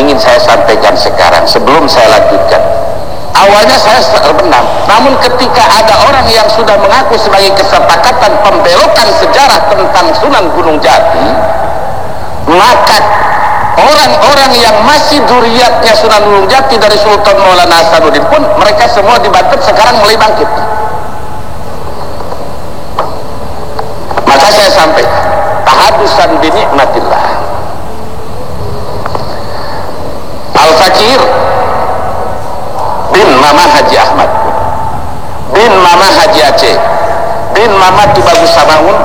ingin saya sampaikan sekarang sebelum saya lanjutkan. Awalnya saya terbenam, namun ketika ada orang yang sudah mengaku sebagai kesepakatan pembelokan sejarah tentang Sunan Gunung Jati, maka orang-orang yang masih zuriatnya Sunan Gunung Jati dari Sultan Maulana Hasanuddin pun mereka semua di Banten sekarang mulai bangkit. Maka saya sampaikan tahadusan bi nikmatillah. Al-Fakir bin Mama Haji Ahmad bin Mama Haji Aceh bin Mama Tubagus Samaun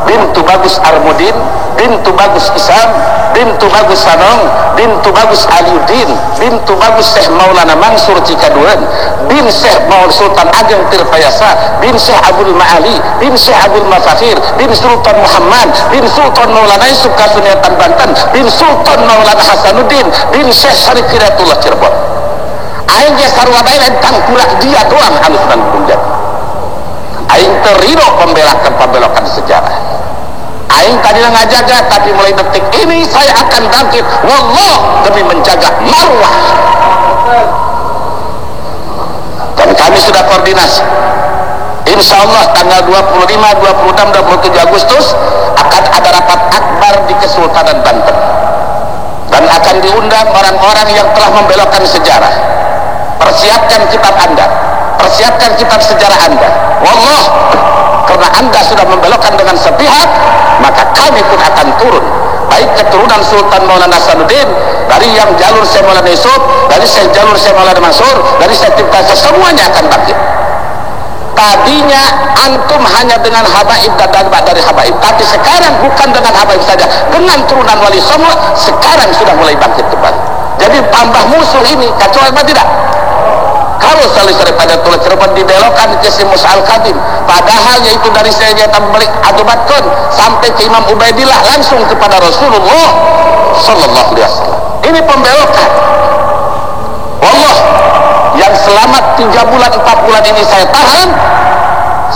bin Tubagus Armudin bin Tubagus Isam bin Tubagus Sanong bin Tubagus Aliuddin bin Tubagus Syekh Maulana Mansur Cikaduan bin Syekh Maul Sultan Ageng Tirtayasa bin Syekh Abdul Ma'ali bin Syekh Abdul Mafakir bin Sultan Muhammad bin Sultan Maulana Yusuf Kasuniatan Banten bin Sultan Maulana Hasanuddin bin Syekh Syarif Hidayatullah Cirebon. Aing ge sarua bae tang kurang dia doang anu Sunan Gunung Jati. Aing terido pembelokan sejarah. Aing tadi ngajaga, tapi mulai detik ini saya akan bangkit wallah demi menjaga marwah. Dan kami sudah koordinasi. Insya Allah tanggal 25, 26, 27 Agustus akan ada rapat akbar di Kesultanan Banten. Dan akan diundang orang-orang yang telah membelokkan sejarah. Persiapkan kitab Anda, persiapkan kitab sejarah Anda. Wallah, karena Anda sudah membelokkan dengan sepihak, maka kami pun akan turun. Baik keturunan Sultan Maulana Hasanuddin, dari yang jalur Syekh Maulana Yusuf, dari jalur Syekh Maulana Mansur, dari Syekh Tirtayasa, semuanya akan bangkit. Tadinya antum hanya dengan habaib dan dadbak dari habaib, tapi sekarang bukan dengan habaib saja, dengan turunan Wali Songo sekarang sudah mulai bangkit kembali. Jadi tambah musuh ini kacau apa tidak? Kalau Salih Syarif Hidayatullah Cirebon dibelokkan ke si Musa Al-Qadim, padahal yaitu dari Sayyidina Balik Adubatkun sampai ke Imam Ubaidillah langsung kepada Rasulullah sallallahu alaihi wasallam. Ini pembelokan. Wallah, yang selamat 3 bulan 4 bulan ini saya tahan,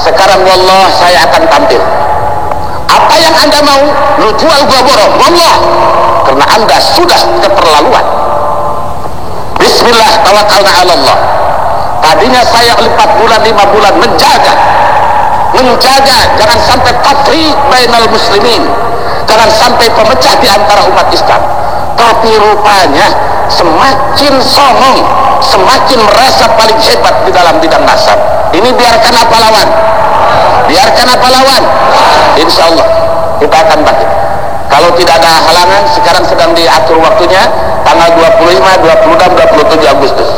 sekarang wallah saya akan tampil. Apa yang Anda mau, lu jual gua borong. Wallah, karena Anda sudah keterlaluan. Bismillah, tawakkalna 'ala Allah. Tadinya saya 4 bulan 5 bulan menjaga jangan sampai tafriq bainal muslimin, jangan sampai pemecah di antara umat Islam. Tapi rupanya semakin songong, semakin merasa paling hebat di dalam bidang nasab. Ini biarkan apa lawan? Biarkan apa lawan? Insya Allah kita akan bangkit. Kalau tidak ada halangan, sekarang sedang diatur waktunya tanggal 25, 26, 27 Agustus.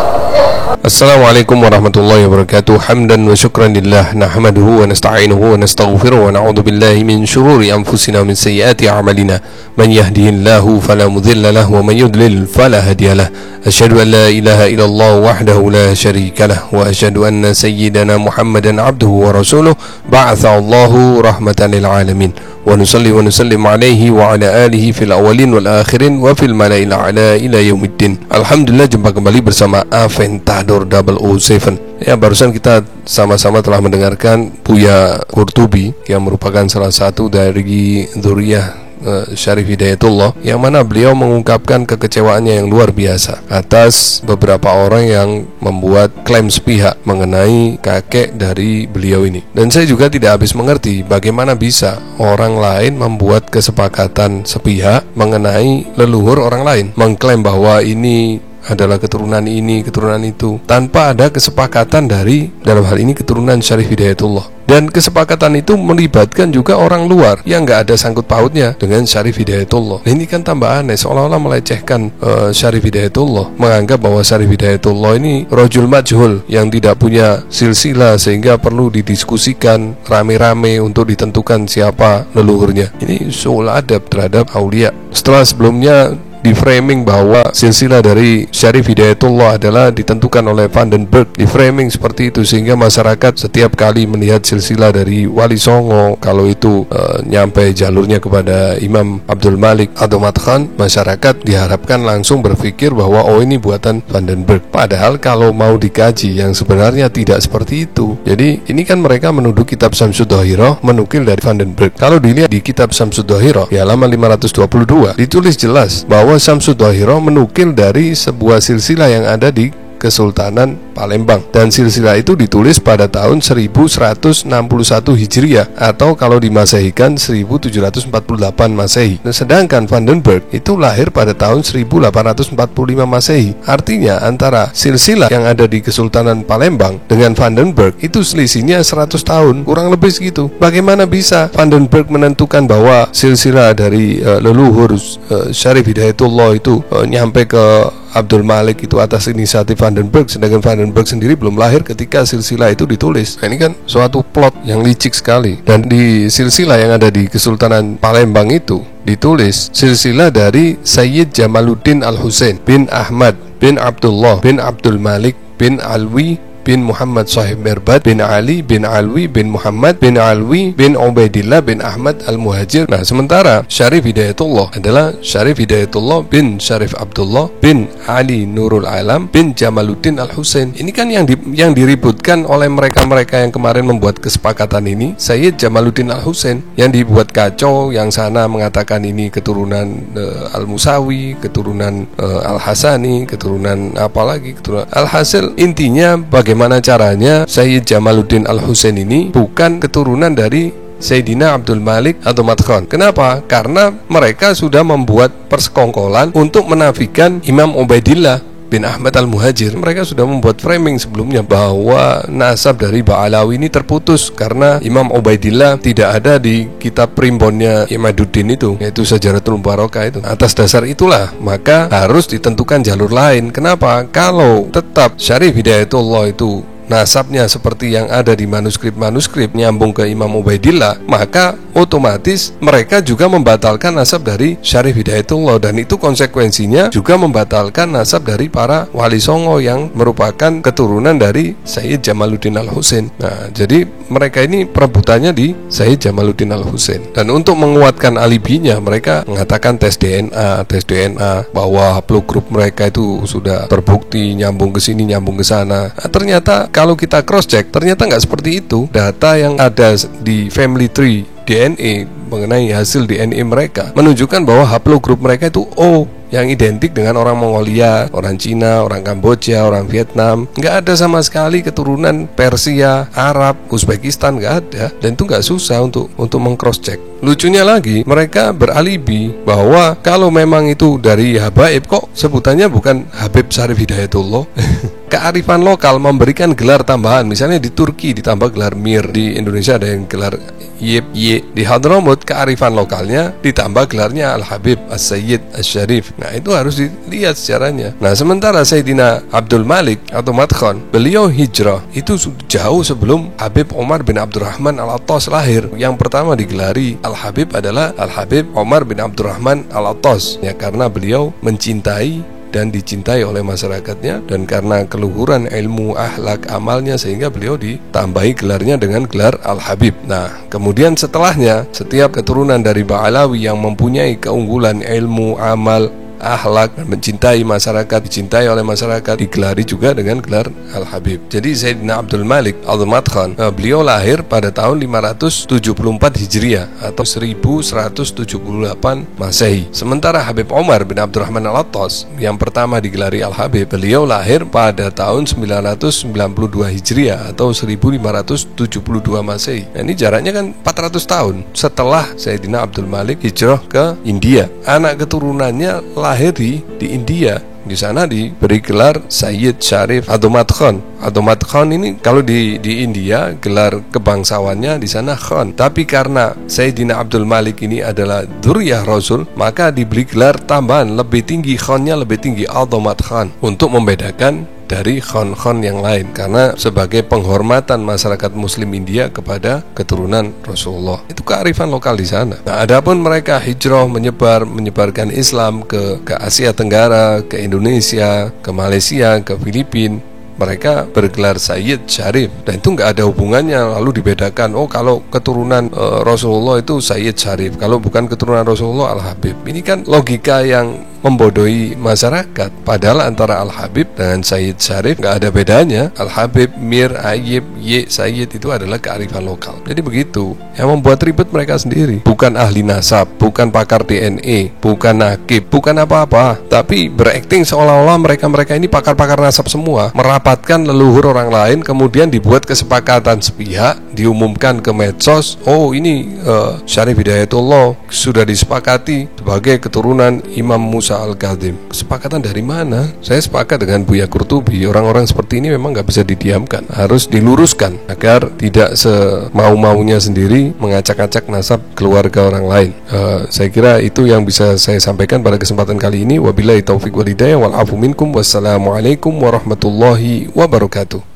Assalamualaikum warahmatullahi wabarakatuh. Hamdan wa syukran lillah, nahmaduhu wa nasta'inuhu wa nastaghfiruh wa na'udzu billahi min syururi anfusina wa min sayyiati a'malina. Man yahdihillahu fala mudilla lahu wa man yudlil fala hadiyalah. Asyhadu an la ilaha illallah wahdahu la syarika lah wa asyhadu anna sayyidana Muhammadan abduhu wa rasuluh ba'atha Allahu rahmatan lil alamin. Wa nusalli wa nusallim alaihi wa ala alihi fil awalin wal akhirin wa fil mala'il a'la ila yaumiddin. Alhamdulillah, jumpa kembali bersama Aventador 007. Ya, barusan kita sama-sama telah mendengarkan Buya Qurtubi yang merupakan salah satu dari dzurriyyah Syarif Hidayatullah, yang mana beliau mengungkapkan kekecewaannya yang luar biasa atas beberapa orang yang membuat klaim sepihak mengenai kakek dari beliau ini. Dan saya juga tidak habis mengerti bagaimana bisa orang lain membuat kesepakatan sepihak mengenai leluhur orang lain, mengklaim bahwa ini adalah keturunan ini, keturunan itu, tanpa ada kesepakatan dari, dalam hal ini, keturunan Syarif Hidayatullah. Dan kesepakatan itu melibatkan juga orang luar yang nggak ada sangkut pautnya dengan Syarif Hidayatullah. Nah, ini kan tambah aneh, seolah-olah melecehkan Syarif Hidayatullah, menganggap bahwa Syarif Hidayatullah ini rajul majhul yang tidak punya silsilah, sehingga perlu didiskusikan rame-rame untuk ditentukan siapa leluhurnya. Ini su'ul adab terhadap aulia. Setelah sebelumnya di framing bahwa silsilah dari Syarif Hidayatullah adalah ditentukan oleh Van den Berg, di framing seperti itu, sehingga masyarakat setiap kali melihat silsilah dari Wali Songo, kalau itu nyampe jalurnya kepada Imam Abdul Malik Adomat Khan, masyarakat diharapkan langsung berpikir bahwa oh, ini buatan Van den Berg. Padahal kalau mau dikaji yang sebenarnya tidak seperti itu. Jadi ini kan mereka menuduh kitab Syamsud Dhahirah menukil dari Van den Berg. Kalau dilihat di kitab Syamsud Dhahirah di halaman 522 ditulis jelas bahwa bahwa Syamsud Dhahirah menukil dari sebuah silsilah yang ada di Kesultanan Palembang, dan silsilah itu ditulis pada tahun 1161 Hijriah atau kalau dimasehikan 1748 Masehi. Sedangkan Vandenberg itu lahir pada tahun 1845 Masehi. Artinya antara silsilah yang ada di Kesultanan Palembang dengan Vandenberg itu selisihnya 100 tahun, kurang lebih segitu. Bagaimana bisa Vandenberg menentukan bahwa silsilah dari leluhur Syarif Hidayatullah itu nyampe ke Abdul Malik itu atas inisiatif Vandenberg, sedangkan Vandenberg sendiri belum lahir ketika silsilah itu ditulis. Nah, ini kan suatu plot yang licik sekali. Dan di silsilah yang ada di Kesultanan Palembang itu ditulis silsilah dari Sayyid Jamaluddin Al-Husain bin Ahmad bin Abdullah bin Abdul Malik bin Alwi bin Muhammad Sahib Mirbad bin Ali bin Alwi bin Muhammad bin Alwi bin Ubaidillah bin Ahmad Al-Muhajir. Nah, sementara Syarif Hidayatullah adalah Syarif Hidayatullah bin Syarif Abdullah bin Ali Nurul Alam bin Jamaluddin Al-Husain. Ini kan yang diributkan oleh mereka-mereka yang kemarin membuat kesepakatan ini, Sayyid Jamaluddin Al-Husain, yang dibuat kacau, yang sana mengatakan ini keturunan Al-Musawi, keturunan Al-Hasani, keturunan apalagi, keturunan Al-Hasil. Intinya bagaimana caranya Sayyid Jamaluddin Al-Husain ini bukan keturunan dari Sayyidina Abdul Malik atau Madkhan. Kenapa? Karena mereka sudah membuat persekongkolan untuk menafikan Imam Ubaidillah bin Ahmad Al-Muhajir. Mereka sudah membuat framing sebelumnya bahwa nasab dari Ba'alawi ini terputus karena Imam Ubaidillah tidak ada di kitab primbonnya Imaduddin itu, yaitu Sajaratul Mubarakah itu. Atas dasar itulah maka harus ditentukan jalur lain. Kenapa? Kalau tetap Syarif Hidayatullah itu nasabnya seperti yang ada di manuskrip-manuskrip nyambung ke Imam Ubaidillah, maka otomatis mereka juga membatalkan nasab dari Syarif Hidayatullah, dan itu konsekuensinya juga membatalkan nasab dari para wali songo yang merupakan keturunan dari Sayyid Jamaluddin Al-Husain. Nah, jadi mereka ini perebutannya di Sayyid Jamaluddin Al-Husain. Dan untuk menguatkan alibinya, mereka mengatakan tes DNA bahwa haplogrup mereka itu sudah terbukti nyambung ke sini, nyambung ke sana. Nah, ternyata kalau kita cross check, ternyata nggak seperti itu. Data yang ada di family tree DNA mengenai hasil DNA mereka menunjukkan bahwa haplogrup mereka itu O, yang identik dengan orang Mongolia, orang Cina, orang Kamboja, orang Vietnam. Nggak ada sama sekali keturunan Persia, Arab, Uzbekistan, nggak ada. Dan itu nggak susah untuk meng-cross check. Lucunya lagi, mereka beralibi bahwa kalau memang itu dari Habaib, kok sebutannya bukan Habib Syarif Hidayatullah. Kearifan lokal memberikan gelar tambahan. Misalnya di Turki ditambah gelar Mir, di Indonesia ada yang gelar Yip, di Hadramut kearifan lokalnya ditambah gelarnya Al-Habib, As-Sayyid, As-Syarif. Nah, itu harus dilihat sejarahnya. Nah, sementara Sayyidina Abdul Malik atau Madkhan, beliau hijrah itu jauh sebelum Habib Omar bin Abdurrahman Al-Attas lahir. Yang pertama digelari Al-Habib adalah Al-Habib Omar bin Abdurrahman Al-Attas, ya, karena beliau mencintai dan dicintai oleh masyarakatnya, dan karena keluhuran ilmu, akhlak, amalnya, sehingga beliau ditambahi gelarnya dengan gelar Al-Habib. Nah, kemudian setelahnya setiap keturunan dari Ba'alawi yang mempunyai keunggulan ilmu, amal, akhlak, dan mencintai masyarakat, dicintai oleh masyarakat, digelari juga dengan gelar Al-Habib. Jadi Sayyidina Abdul Malik Al-Madkhan, beliau lahir pada tahun 574 Hijriah atau 1178 Masehi. Sementara Habib Omar bin Abdurrahman Al-Attas yang pertama digelari Al-Habib, beliau lahir pada tahun 992 Hijriah atau 1572 Masehi. Nah, ini jaraknya kan 400 tahun setelah Sayyidina Abdul Malik hijrah ke India. Anak keturunannya lahir di India. Di sana diberi gelar Sayyid Syarif atau Madkhan. Atau Madkhan ini kalau di India gelar kebangsawannya di sana Khan. Tapi karena Sayyidina Abdul Malik ini adalah dzurriyyah Rasul, maka diberi gelar tambahan lebih tinggi, Khannya lebih tinggi, atau Madkhan, untuk membedakan dari khan-khan yang lain, karena sebagai penghormatan masyarakat Muslim India kepada keturunan Rasulullah. Itu kearifan lokal di sana. Nah, adapun mereka hijrah menyebarkan Islam ke Asia Tenggara, ke Indonesia, ke Malaysia, ke Filipina, mereka bergelar Sayyid Syarif, dan itu nggak ada hubungannya lalu dibedakan, oh kalau keturunan Rasulullah itu Sayyid Syarif, kalau bukan keturunan Rasulullah Al-Habib. Ini kan logika yang membodohi masyarakat. Padahal antara Al-Habib dengan Sayyid Syarif nggak ada bedanya. Al-Habib, Mir, Ayyib, Y, Sayyid itu adalah kearifan lokal. Jadi begitu. Yang membuat ribet mereka sendiri. Bukan ahli nasab, bukan pakar DNA, bukan nakib, bukan apa-apa. Tapi berakting seolah-olah mereka ini pakar-pakar nasab semua, merapatkan leluhur orang lain, kemudian dibuat kesepakatan sepihak, diumumkan ke medsos. Oh, ini Syarif Hidayatullah sudah disepakati sebagai keturunan Imam Musa Al-Kadzim. Kesepakatan dari mana? Saya sepakat dengan Buya Qurtubi, orang-orang seperti ini memang nggak bisa didiamkan, harus diluruskan agar tidak semau-maunya sendiri mengacak-acak nasab keluarga orang lain. Saya kira itu yang bisa saya sampaikan pada kesempatan kali ini. Wabillahi taufiq wal hidayah wal afu minkum. Wassalamualaikum warahmatullahi wabarakatuh.